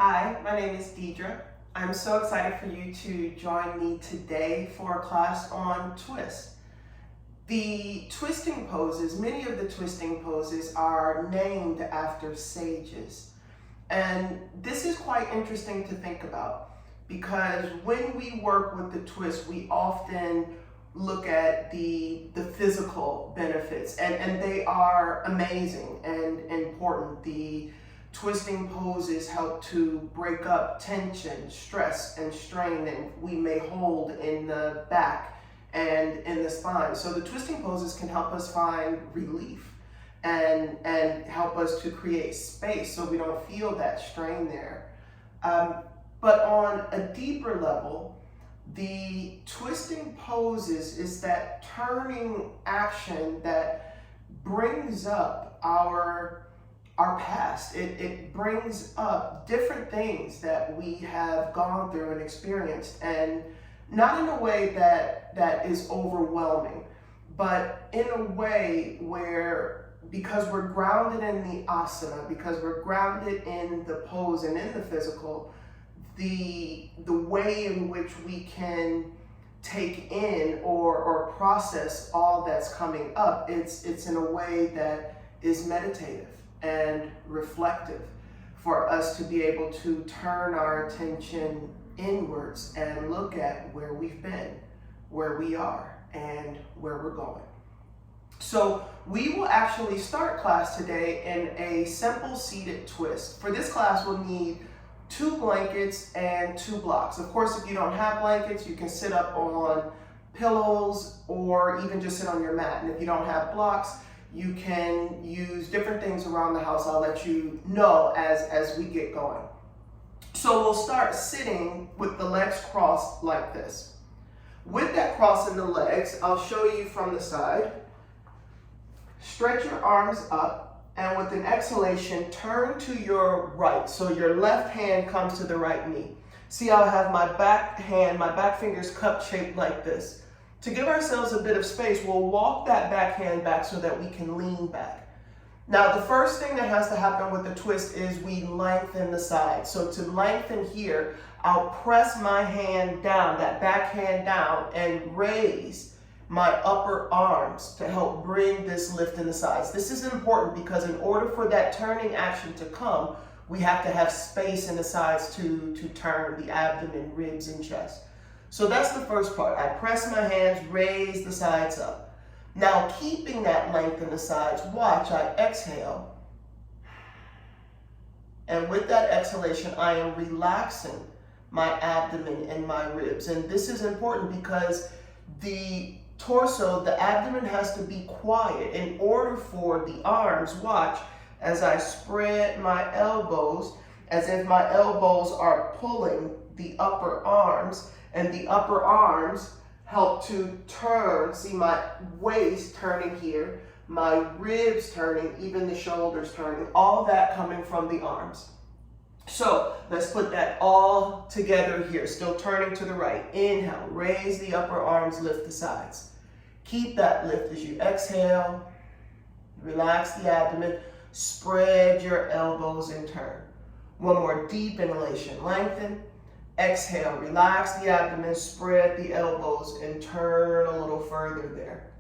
Hi, my name is Deidre. I'm so excited for you to join me today for a class on twist. The twisting poses, many of the twisting poses are named after sages. And this is quite interesting to think about because when we work with the twist, we often look at the physical benefits and they are amazing and important. The twisting poses help to break up tension, stress, and strain that we may hold in the back and in the spine. So the twisting poses can help us find relief and help us to create space so we don't feel that strain there. But on a deeper level, the twisting poses is that turning action that brings up our past. It brings up different things that we have gone through and experienced, and not in a way that is overwhelming, but in a way where, because we're grounded in the asana, because we're grounded in the pose and in the physical, the way in which we can take in or process all that's coming up, it's in a way that is meditative and reflective for us to be able to turn our attention inwards and look at where we've been, where we are, and where we're going. So we will actually start class today in a simple seated twist. For this class, we'll need 2 blankets and 2 blocks. Of course, if you don't have blankets, you can sit up on pillows or even just sit on your mat. And if you don't have blocks, you can use different things around the house. I'll let you know as we get going. So we'll start sitting with the legs crossed like this. With that cross in the legs, I'll show you from the side. Stretch your arms up, and with an exhalation, turn to your right. So your left hand comes to the right knee. See how I have my back fingers cup shaped like this. To give ourselves a bit of space, we'll walk that back hand back so that we can lean back. Now, the first thing that has to happen with the twist is we lengthen the side. So to lengthen here, I'll press my hand down, that back hand down, and raise my upper arms to help bring this lift in the sides. This is important because in order for that turning action to come, we have to have space in the sides to turn the abdomen, ribs, and chest. So that's the first part. I press my hands, raise the sides up. Now, keeping that length in the sides, watch, I exhale. And with that exhalation, I am relaxing my abdomen and my ribs. And this is important because the torso, the abdomen has to be quiet in order for the arms, watch, as I spread my elbows, as if my elbows are pulling the upper arms, and the upper arms help to turn. See my waist turning here, my ribs turning, even the shoulders turning, all that coming from the arms. So let's put that all together here, still turning to the right. Inhale, raise the upper arms, lift the sides. Keep that lift as you exhale, relax the abdomen, spread your elbows and turn. One more deep inhalation, lengthen. Exhale, relax the abdomen, spread the elbows, and turn a little further there.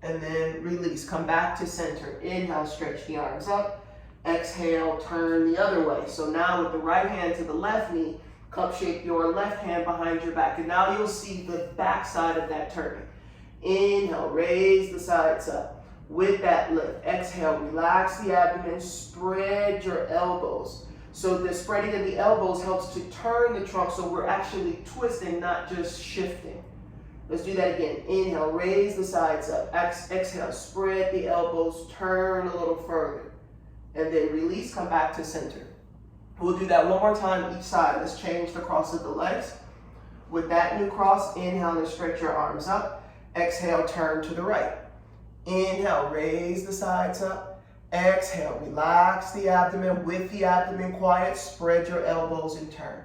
And then release, come back to center. Inhale, stretch the arms up. Exhale, turn the other way. So now with the right hand to the left knee, cup shape your left hand behind your back. And now you'll see the back side of that turning. Inhale, raise the sides up. With that lift, exhale, relax the abdomen, spread your elbows. So the spreading of the elbows helps to turn the trunk so we're actually twisting, not just shifting. Let's do that again. Inhale, raise the sides up. Exhale, spread the elbows, turn a little further. And then release, come back to center. We'll do that one more time each side. Let's change the cross of the legs. With that new cross, inhale and stretch your arms up. Exhale, turn to the right. Inhale, raise the sides up. Exhale, relax the abdomen. With the abdomen quiet, spread your elbows and turn.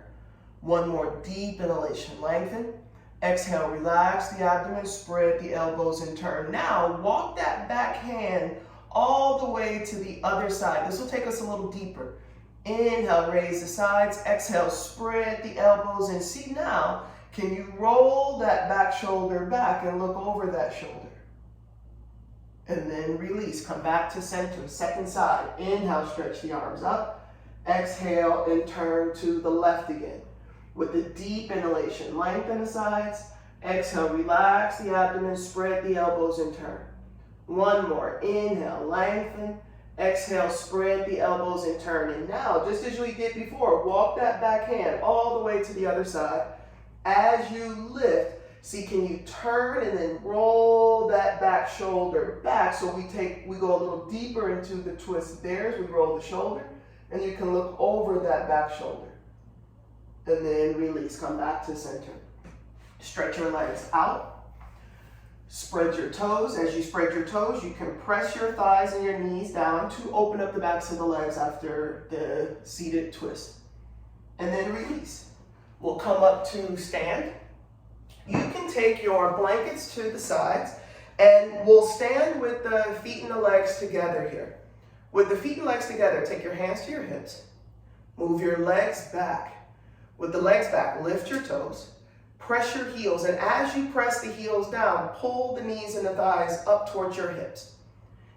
One more deep inhalation, lengthen. Exhale, relax the abdomen, spread the elbows and turn. Now, walk that back hand all the way to the other side. This will take us a little deeper. Inhale, raise the sides. Exhale, spread the elbows. And see now, can you roll that back shoulder back and look over that shoulder? And then release. Come back to center. Second side. Inhale, stretch the arms up. Exhale and turn to the left again. With a deep inhalation, lengthen the sides. Exhale, relax the abdomen, spread the elbows and turn. One more. Inhale, lengthen. Exhale, spread the elbows and turn. And now, just as we did before, walk that back hand all the way to the other side. As you lift, see, can you turn and then roll that back shoulder back? So we go a little deeper into the twist there as we roll the shoulder. And you can look over that back shoulder. And then release. Come back to center. Stretch your legs out. Spread your toes. As you spread your toes, you can press your thighs and your knees down to open up the backs of the legs after the seated twist. And then release. We'll come up to stand. You can take your blankets to the sides and we'll stand with the feet and the legs together here. With the feet and legs together, take your hands to your hips. Move your legs back. With the legs back, lift your toes. Press your heels, and as you press the heels down, pull the knees and the thighs up towards your hips.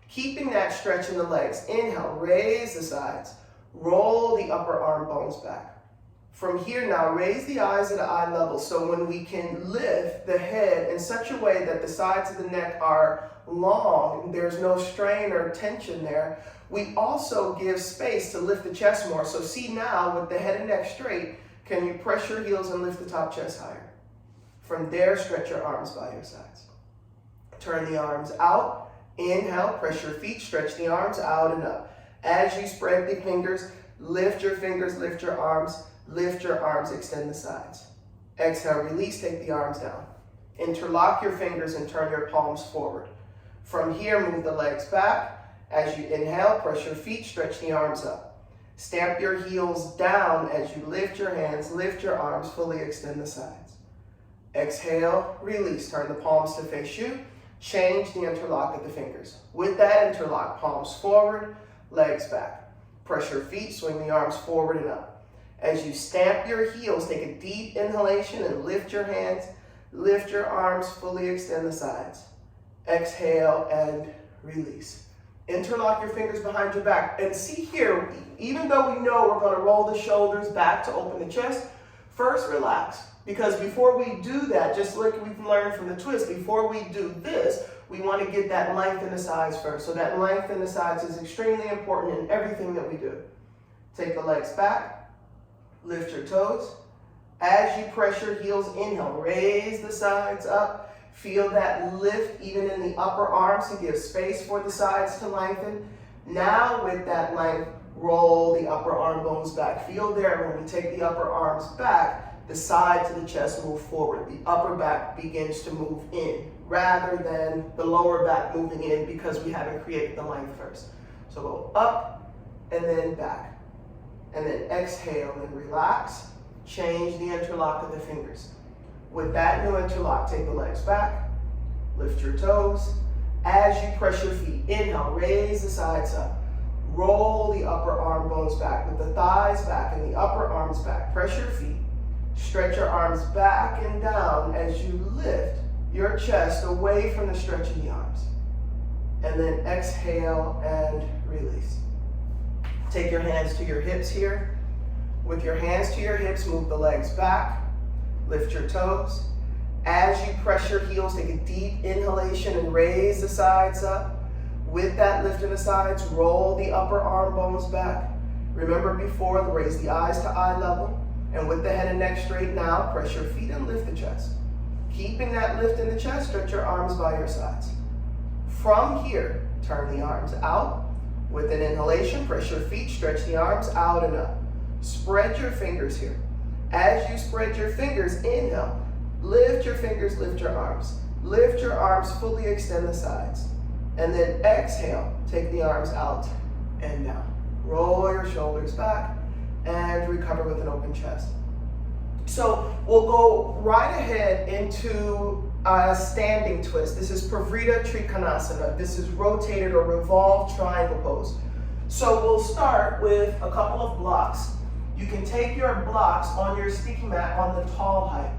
Keeping that stretch in the legs. Inhale, raise the sides. Roll the upper arm bones back. From here now, raise the eyes at eye level so when we can lift the head in such a way that the sides of the neck are long, there's no strain or tension there. We also give space to lift the chest more. So see now, with the head and neck straight, can you press your heels and lift the top chest higher? From there, stretch your arms by your sides. Turn the arms out. Inhale, press your feet, stretch the arms out and up. As you spread the fingers, lift your fingers, lift your arms, extend the sides. Exhale, release, take the arms down. Interlock your fingers and turn your palms forward. From here, move the legs back. As you inhale, press your feet, stretch the arms up. Stamp your heels down as you lift your hands, lift your arms, fully extend the sides. Exhale, release, turn the palms to face you. Change the interlock of the fingers. With that interlock, palms forward, legs back. Press your feet, swing the arms forward and up. As you stamp your heels, take a deep inhalation and lift your hands, lift your arms, fully extend the sides. Exhale and release. Interlock your fingers behind your back. And see here, even though we know we're going to roll the shoulders back to open the chest, first relax. Because before we do that, just like we've learned from the twist, before we do this, we want to get that length in the sides first. So that length in the sides is extremely important in everything that we do. Take the legs back, lift your toes. As you press your heels, inhale, raise the sides up. Feel that lift even in the upper arms to give space for the sides to lengthen. Now with that length, roll the upper arm bones back. Feel there when we take the upper arms back, the sides of the chest move forward. The upper back begins to move in rather than the lower back moving in because we haven't created the length first. So go up and then back. And then exhale and relax. Change the interlock of the fingers. With that new interlock, take the legs back, lift your toes. As you press your feet, inhale, raise the sides up. Roll the upper arm bones back with the thighs back and the upper arms back. Press your feet, stretch your arms back and down as you lift your chest away from the stretch in the arms. And then exhale and release. Take your hands to your hips here. With your hands to your hips, move the legs back. Lift your toes. As you press your heels, take a deep inhalation and raise the sides up. With that lift in the sides, roll the upper arm bones back. Remember before, raise the eyes to eye level. And with the head and neck straight now, press your feet and lift the chest. Keeping that lift in the chest, stretch your arms by your sides. From here, turn the arms out. With an inhalation, press your feet, stretch the arms out and up. Spread your fingers here. As you spread your fingers, inhale, lift your fingers, lift your arms. Lift your arms, fully extend the sides. And then exhale, take the arms out and down. Roll your shoulders back and recover with an open chest. So we'll go right ahead into a standing twist. This is Pavrita Trikonasana. This is rotated or revolved triangle pose. So we'll start with a couple of blocks. You can take your blocks on your sticky mat on the tall height.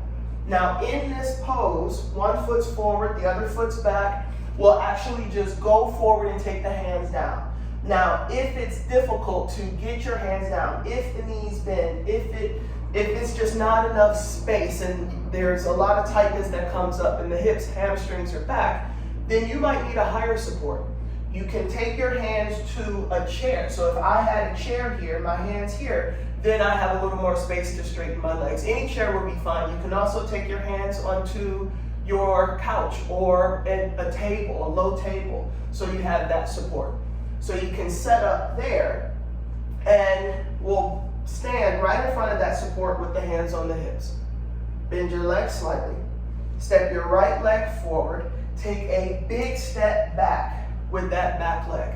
Now in this pose, one foot's forward, the other foot's back. We'll actually just go forward and take the hands down. Now, if it's difficult to get your hands down, if the knees bend, if it's just not enough space and there's a lot of tightness that comes up in the hips, hamstrings, or back, then you might need a higher support. You can take your hands to a chair. So if I had a chair here, my hands here, then I have a little more space to straighten my legs. Any chair will be fine. You can also take your hands onto your couch or a table, a low table, so you have that support. So you can set up there and we'll stand right in front of that support with the hands on the hips. Bend your legs slightly. Step your right leg forward. Take a big step back with that back leg.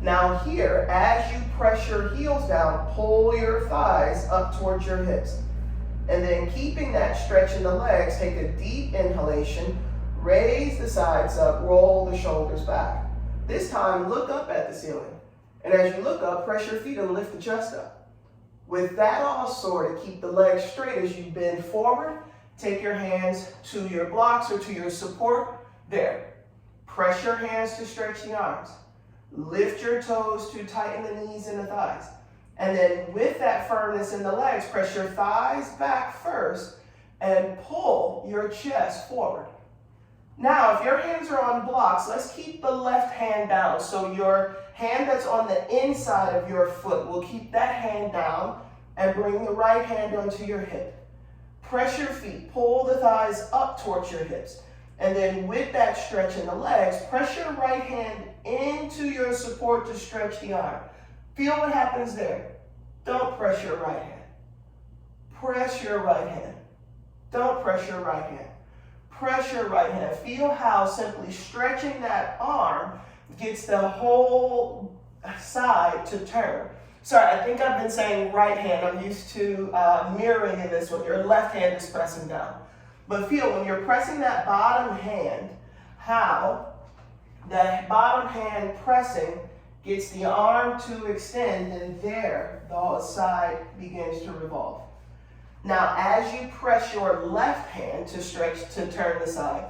Now here, as you press your heels down, pull your thighs up towards your hips. And then keeping that stretch in the legs, take a deep inhalation, raise the sides up, roll the shoulders back. This time, look up at the ceiling. And as you look up, press your feet and lift the chest up. With that all sorted, keep the legs straight as you bend forward. Take your hands to your blocks or to your support. There. Press your hands to stretch the arms. Lift your toes to tighten the knees and the thighs. And then with that firmness in the legs, press your thighs back first and pull your chest forward. Now, if your hands are on blocks, let's keep the left hand down. So your hand that's on the inside of your foot, we'll keep that hand down and bring the right hand onto your hip. Press your feet, pull the thighs up towards your hips. And then with that stretch in the legs, press your right hand into your support to stretch the arm. Feel what happens there. Don't press your right hand. Press your right hand. Don't press your right hand. Press your right hand. Feel how simply stretching that arm gets the whole side to turn. Sorry, I think I've been saying right hand. I'm used to mirroring in this one. Your left hand is pressing down. But feel when you're pressing that bottom hand, how that bottom hand pressing gets the arm to extend, and there the side begins to revolve. Now, as you press your left hand to stretch to turn the side,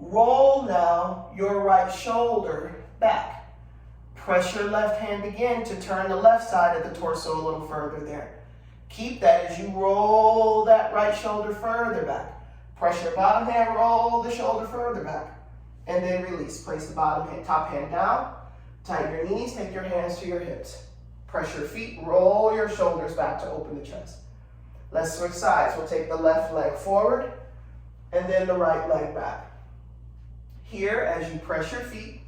roll now your right shoulder back. Press your left hand again to turn the left side of the torso a little further there. Keep that as you roll that right shoulder further back. Press your bottom hand, roll the shoulder further back, and then release. Place the bottom hand, top hand down, tighten your knees, take your hands to your hips. Press your feet, roll your shoulders back to open the chest. Let's switch sides. We'll take the left leg forward and then the right leg back. Here, as you press your feet,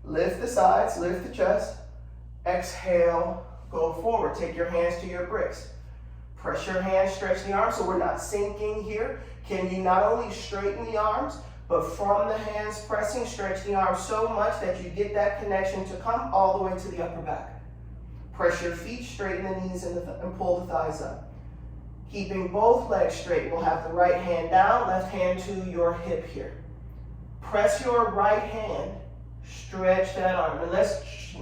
lift the sides, lift the chest. Exhale, go forward. Take your hands to your bricks. Press your hands, stretch the arms so we're not sinking here. Can you not only straighten the arms, but from the hands pressing, stretch the arms so much that you get that connection to come all the way to the upper back. Press your feet, straighten the knees and pull the thighs up. Keeping both legs straight, we'll have the right hand down, left hand to your hip here. Press your right hand, stretch that arm. And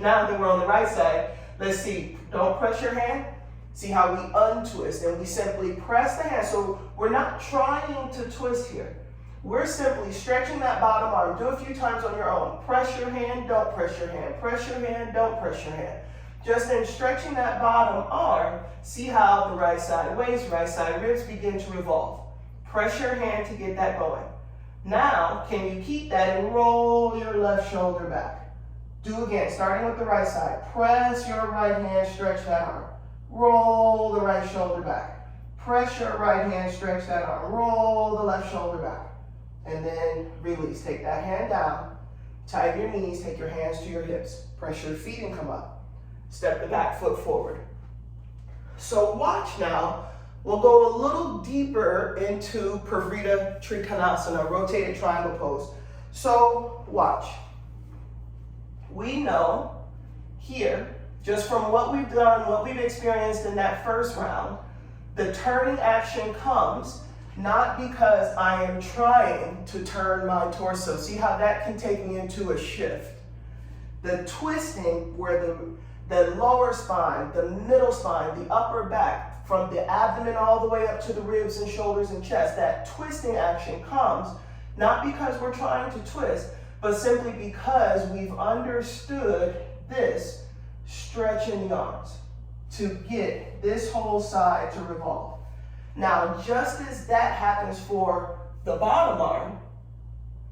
now that we're on the right side, let's see, don't press your hand. See how we untwist and we simply press the hand. So we're not trying to twist here. We're simply stretching that bottom arm. Do a few times on your own. Press your hand, don't press your hand. Press your hand, don't press your hand. Just in stretching that bottom arm, see how the right side waist, right side ribs begin to revolve. Press your hand to get that going. Now, can you keep that and roll your left shoulder back? Do again, starting with the right side. Press your right hand, stretch that arm. Roll the right shoulder back. Press your right hand, stretch that arm. Roll the left shoulder back. And then release. Take that hand down. Tighten your knees. Take your hands to your hips. Press your feet and come up. Step the back foot forward. So watch now. We'll go a little deeper into Parivrtta Trikonasana, rotated triangle pose. So watch. We know here, just from what we've done, what we've experienced in that first round, the turning action comes not because I am trying to turn my torso. See how that can take me into a shift. The twisting, where the lower spine, the middle spine, the upper back, from the abdomen all the way up to the ribs and shoulders and chest. That twisting action comes not because we're trying to twist, but simply because we've understood this stretch in the arms to get this whole side to revolve. Now, just as that happens for the bottom arm,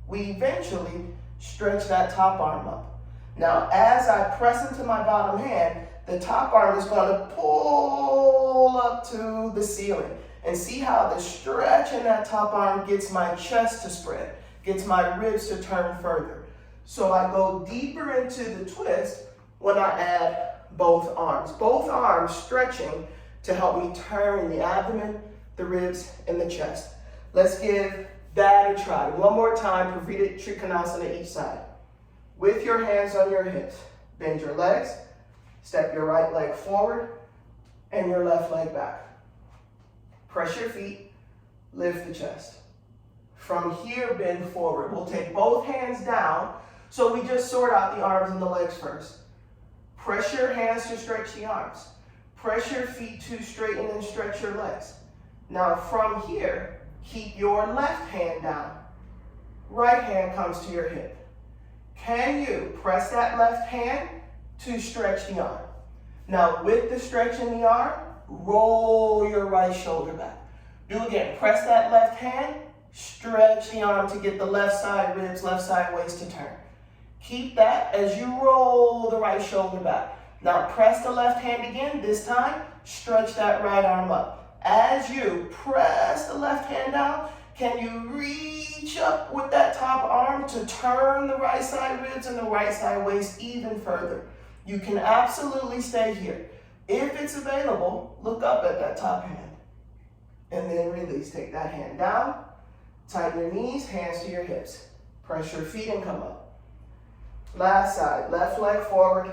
we eventually stretch that top arm up. Now, as I press into my bottom hand, the top arm is going to pull up to the ceiling. And see how the stretch in that top arm gets my chest to spread, gets my ribs to turn further. So I go deeper into the twist when I add both arms stretching to help me turn the abdomen, the ribs, and the chest. Let's give that a try. One more time, Parivrtta Trikonasana each side. With your hands on your hips, bend your legs, step your right leg forward, and your left leg back. Press your feet, lift the chest. From here, bend forward. We'll take both hands down, so we just sort out the arms and the legs first. Press your hands to stretch the arms. Press your feet to straighten and stretch your legs. Now from here, keep your left hand down. Right hand comes to your hip. Can you press that left hand to stretch the arm? Now with the stretch in the arm, roll your right shoulder back. Do again, press that left hand, stretch the arm to get the left side ribs, left side waist to turn. Keep that as you roll the right shoulder back. Now press the left hand again, this time, stretch that right arm up. As you press the left hand down, can you reach up with that top arm to turn the right side ribs and the right side waist even further? You can absolutely stay here. If it's available, look up at that top hand. And then release. Take that hand down, tighten your knees, hands to your hips. Press your feet and come up. Last side, left leg forward,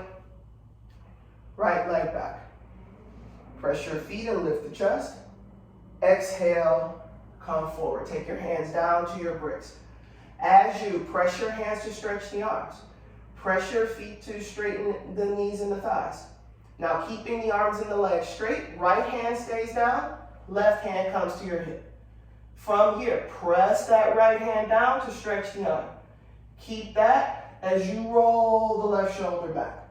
right leg back. Press your feet and lift the chest. Exhale, come forward. Take your hands down to your bricks. As you press your hands to stretch the arms, press your feet to straighten the knees and the thighs. Now keeping the arms and the legs straight, right hand stays down, left hand comes to your hip. From here, press that right hand down to stretch the arm. Keep that as you roll the left shoulder back.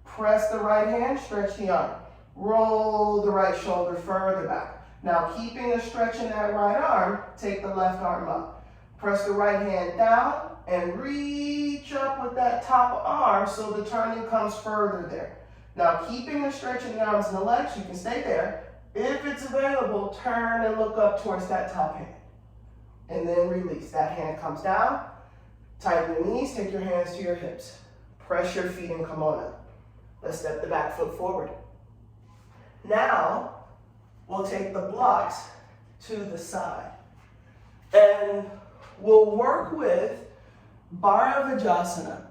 Press the right hand, stretch the arm. Roll the right shoulder further back. Now keeping a stretch in that right arm, take the left arm up. Press the right hand down and reach up with that top arm so the turning comes further there. Now keeping the stretch in the arms and the legs, you can stay there. If it's available, turn and look up towards that top hand. And then release. That hand comes down. Tighten your knees, take your hands to your hips. Press your feet and come on up. Let's step the back foot forward. Now, we'll take the blocks to the side. And we'll work with Bharavajasana.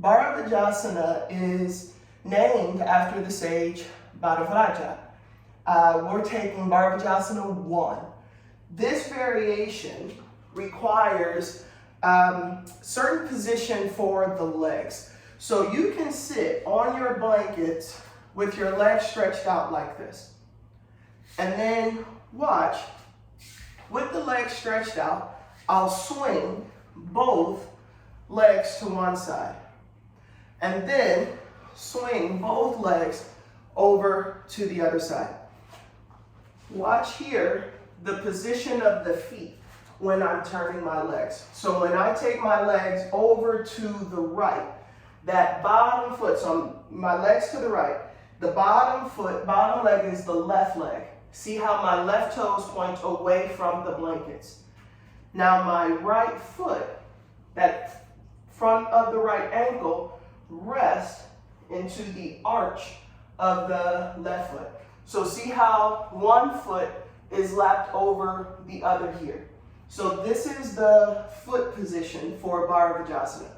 Bharavajasana is named after the sage Bharavaja. We're taking Bharavajasana 1. This variation requires certain position for the legs. So you can sit on your blankets with your legs stretched out like this. And then watch, with the legs stretched out, I'll swing both legs to one side. And then swing both legs over to the other side. Watch here the position of the feet when I'm turning my legs. So when I take my legs over to the right, that bottom foot, so my legs to the right, the bottom foot, bottom leg is the left leg. See how my left toes point away from the blankets. Now my right foot, that front of the right ankle, rests into the arch of the left foot. So see how one foot is lapped over the other here. So this is the foot position for Bharavajasana.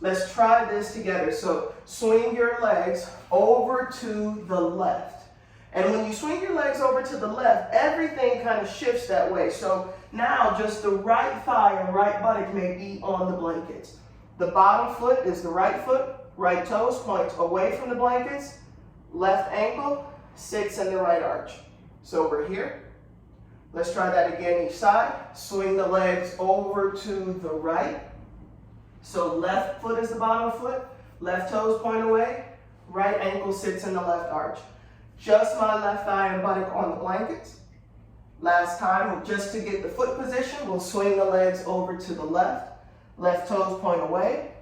Let's try this together. So swing your legs over to the left. And when you swing your legs over to the left, everything kind of shifts that way. So now just the right thigh and right buttock may be on the blankets. The bottom foot is the right foot, right toes point away from the blankets, left ankle sits in the right arch. So we're here. Let's try that again each side. Swing the legs over to the right. So left foot is the bottom foot, left toes point away, right ankle sits in the left arch. Just my left thigh and buttock on the blankets. Last time, just to get the foot position, we'll swing the legs over to the left, left toes point away,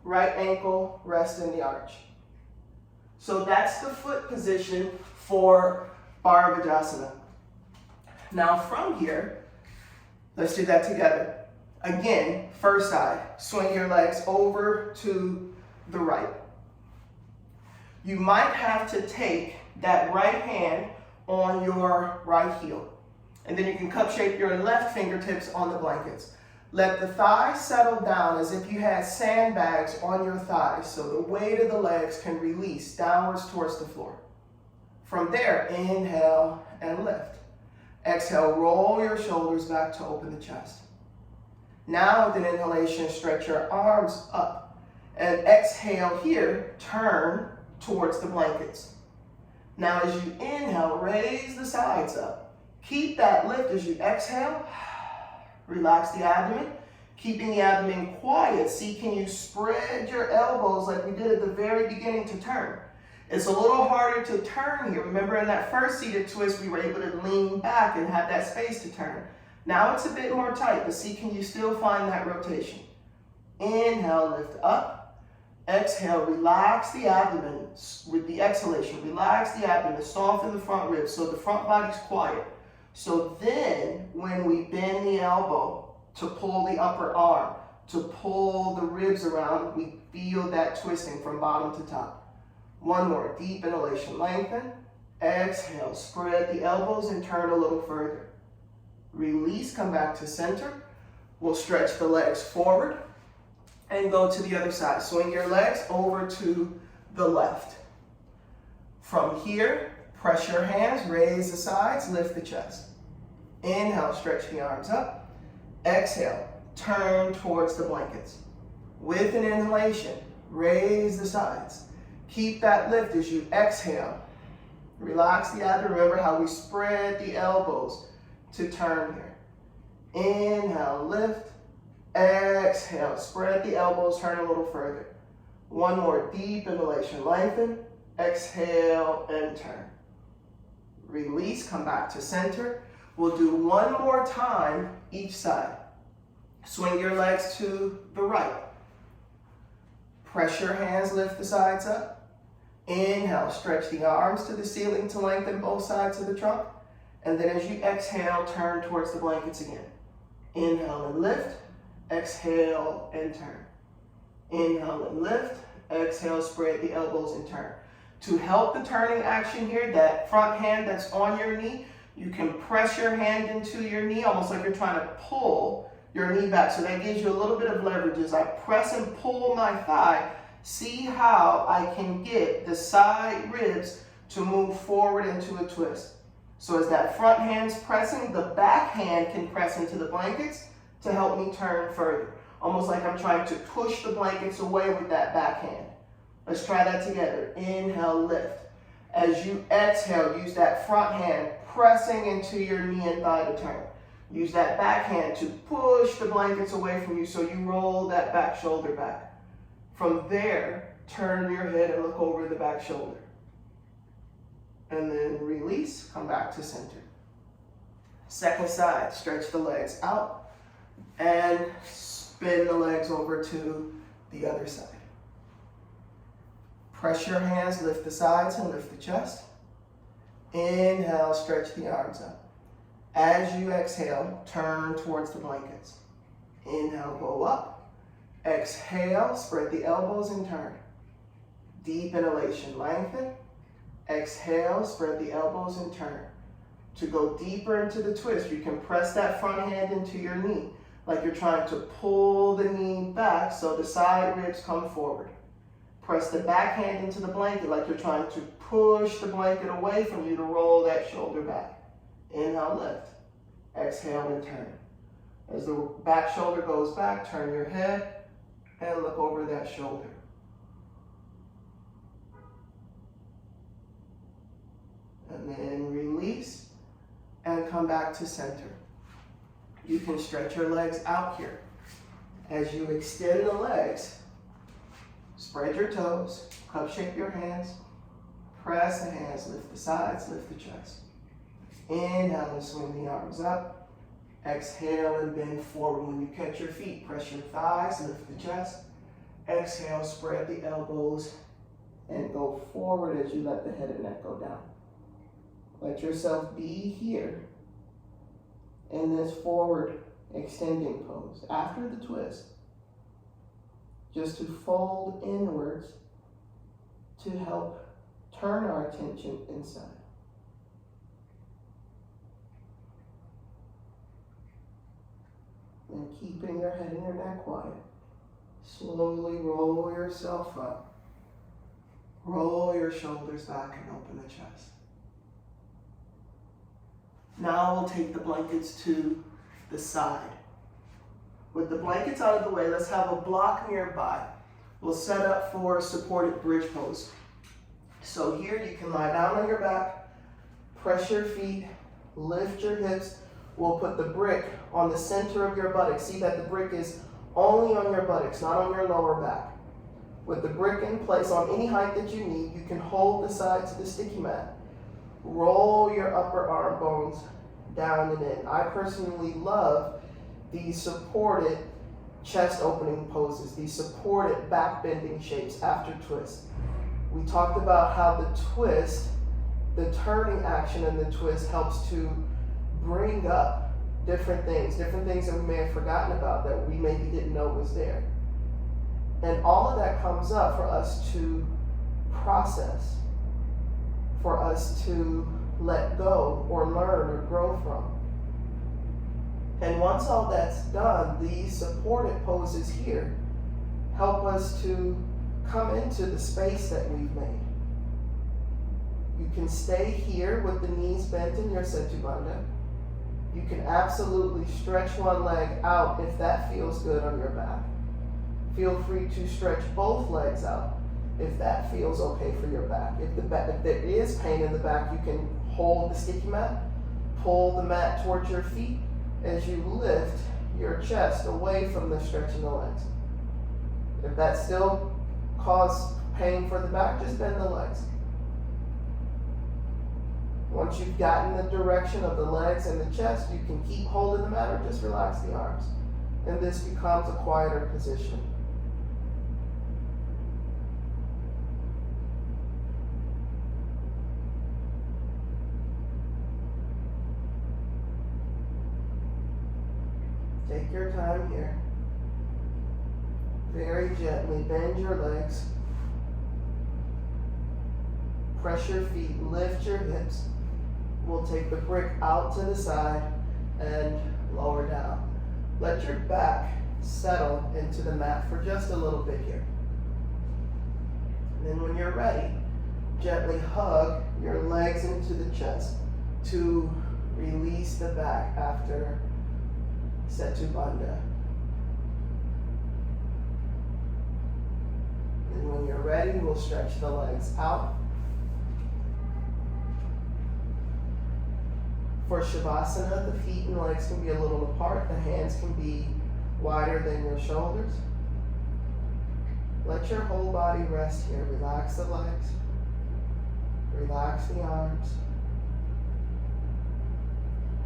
right ankle rest in the arch. So that's the foot position for Bharavajasana. Now from here, let's do that together. Again, first side, swing your legs over to the right. You might have to take that right hand on your right heel. And then you can cup shape your left fingertips on the blankets. Let the thighs settle down as if you had sandbags on your thighs so the weight of the legs can release downwards towards the floor. From there, inhale and lift. Exhale, roll your shoulders back to open the chest. Now with an inhalation, stretch your arms up. And exhale here, turn towards the blankets. Now as you inhale, raise the sides up. Keep that lift as you exhale. Relax the abdomen. Keeping the abdomen quiet. See, can you spread your elbows like we did at the very beginning to turn? It's a little harder to turn here. Remember in that first seated twist, we were able to lean back and have that space to turn. Now it's a bit more tight, but see, can you still find that rotation? Inhale, lift up. Exhale, relax the abdomen with the exhalation. Relax the abdomen, soften the front ribs so the front body's quiet. So then, when we bend the elbow to pull the upper arm, to pull the ribs around, we feel that twisting from bottom to top. One more, deep inhalation, lengthen. Exhale, spread the elbows and turn a little further. Release, come back to center. We'll stretch the legs forward and go to the other side. Swing your legs over to the left. From here, press your hands, raise the sides, lift the chest. Inhale, stretch the arms up. Exhale, turn towards the blankets. With an inhalation, raise the sides. Keep that lift as you exhale. Relax the abdomen. Remember how we spread the elbows to turn here. Inhale, lift. Exhale, spread the elbows, turn a little further. One more, deep inhalation, lengthen. Exhale and turn. Release, come back to center. We'll do one more time each side. Swing your legs to the right. Press your hands, lift the sides up. Inhale, stretch the arms to the ceiling to lengthen both sides of the trunk. And then as you exhale, turn towards the blankets again. Inhale and lift. Exhale and turn. Inhale and lift. Exhale, spread the elbows and turn. To help the turning action here, that front hand that's on your knee, you can press your hand into your knee, almost like you're trying to pull your knee back. So that gives you a little bit of leverage. As I press and pull my thigh, see how I can get the side ribs to move forward into a twist. So as that front hand's pressing, the back hand can press into the blankets to help me turn further. Almost like I'm trying to push the blankets away with that back hand. Let's try that together. Inhale, lift. As you exhale, use that front hand pressing into your knee and thigh to turn. Use that back hand to push the blankets away from you so you roll that back shoulder back. From there, turn your head and look over the back shoulder. And then release, come back to center. Second side, stretch the legs out and spin the legs over to the other side. Press your hands, lift the sides and lift the chest. Inhale, stretch the arms up. As you exhale, turn towards the blankets. Inhale, go up. Exhale, spread the elbows and turn. Deep inhalation, lengthen. Exhale, spread the elbows and turn. To go deeper into the twist, you can press that front hand into your knee, like you're trying to pull the knee back so the side ribs come forward. Press the back hand into the blanket like you're trying to push the blanket away from you to roll that shoulder back. Inhale, lift. Exhale and turn. As the back shoulder goes back, turn your head and look over that shoulder. And then release and come back to center. You can stretch your legs out here. As you extend the legs, spread your toes, cup shape your hands, press the hands, lift the sides, lift the chest. Inhale and swing the arms up. Exhale and bend forward. When you catch your feet, press your thighs, lift the chest. Exhale, spread the elbows and go forward as you let the head and neck go down. Let yourself be here in this forward extending pose. After the twist, just to fold inwards to help turn our attention inside. And keeping your head and your neck quiet, slowly roll yourself up. Roll your shoulders back and open the chest. Now we'll take the blankets to the side. With the blankets out of the way, let's have a block nearby. We'll set up for a supported bridge pose. So here you can lie down on your back, press your feet, lift your hips. We'll put the brick on the center of your buttocks. See that the brick is only on your buttocks, not on your lower back. With the brick in place on any height that you need, you can hold the sides of the sticky mat. Roll your upper arm bones down and in. I personally love these supported chest opening poses, these supported back bending shapes after twist. We talked about how the twist, the turning action in the twist helps to bring up different things that we may have forgotten about, that we maybe didn't know was there. And all of that comes up for us to process, for us to let go or learn or grow from. And once all that's done, these supported poses here help us to come into the space that we've made. You can stay here with the knees bent in your Setu Bandha. You can absolutely stretch one leg out if that feels good on your back. Feel free to stretch both legs out if that feels okay for your back. If there is pain in the back, you can hold the sticky mat, pull the mat towards your feet as you lift your chest away from the stretching the legs. If that still causes pain for the back, just bend the legs. Once you've gotten the direction of the legs and the chest, you can keep holding the mat or just relax the arms. And this becomes a quieter position. Take your time here. Very gently bend your legs. Press your feet, lift your hips. We'll take the brick out to the side and lower down. Let your back settle into the mat for just a little bit here. And then when you're ready, gently hug your legs into the chest to release the back after Setu Bandha. And when you're ready, we'll stretch the legs out. For Shavasana, the feet and legs can be a little apart. The hands can be wider than your shoulders. Let your whole body rest here. Relax the legs. Relax the arms.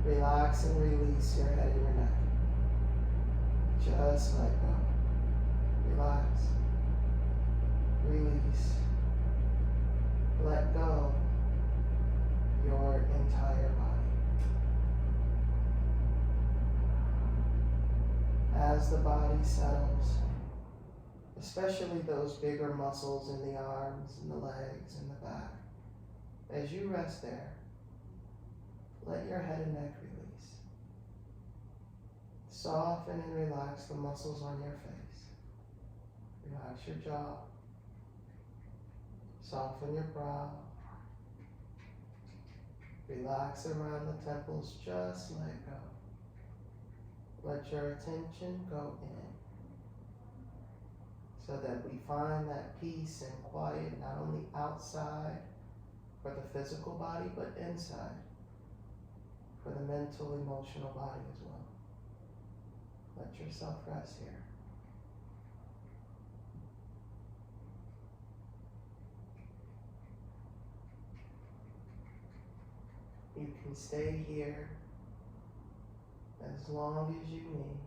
Relax and release your head and your neck. Just let go. Relax. Release. Let go your entire body. As the body settles, especially those bigger muscles in the arms and the legs and the back, as you rest there, let your head and neck release. Soften and relax the muscles on your face. Relax your jaw. Soften your brow. Relax around the temples, just let go. Let your attention go in so that we find that peace and quiet not only outside for the physical body, but inside for the mental, emotional body as well. Let yourself rest here. You can stay here as long as you need.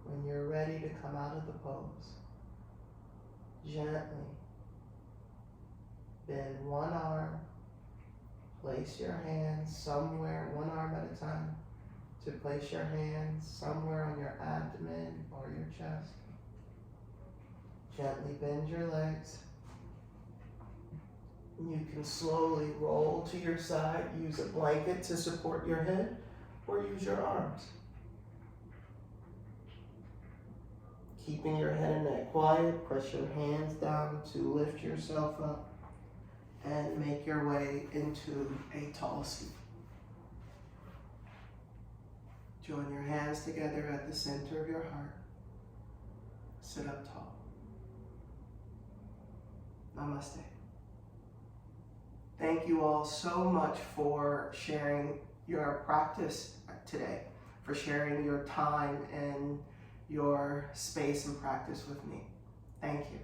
When you're ready to come out of the pose, gently bend one arm, place your hands somewhere, one arm at a time, to place your hands somewhere on your abdomen or your chest. Gently bend your legs. You can slowly roll to your side, use a blanket to support your head, or use your arms. Keeping your head and neck quiet, press your hands down to lift yourself up and make your way into a tall seat. Join your hands together at the center of your heart. Sit up tall. Namaste. Thank you all so much for sharing your practice today, for sharing your time and your space and practice with me. Thank you.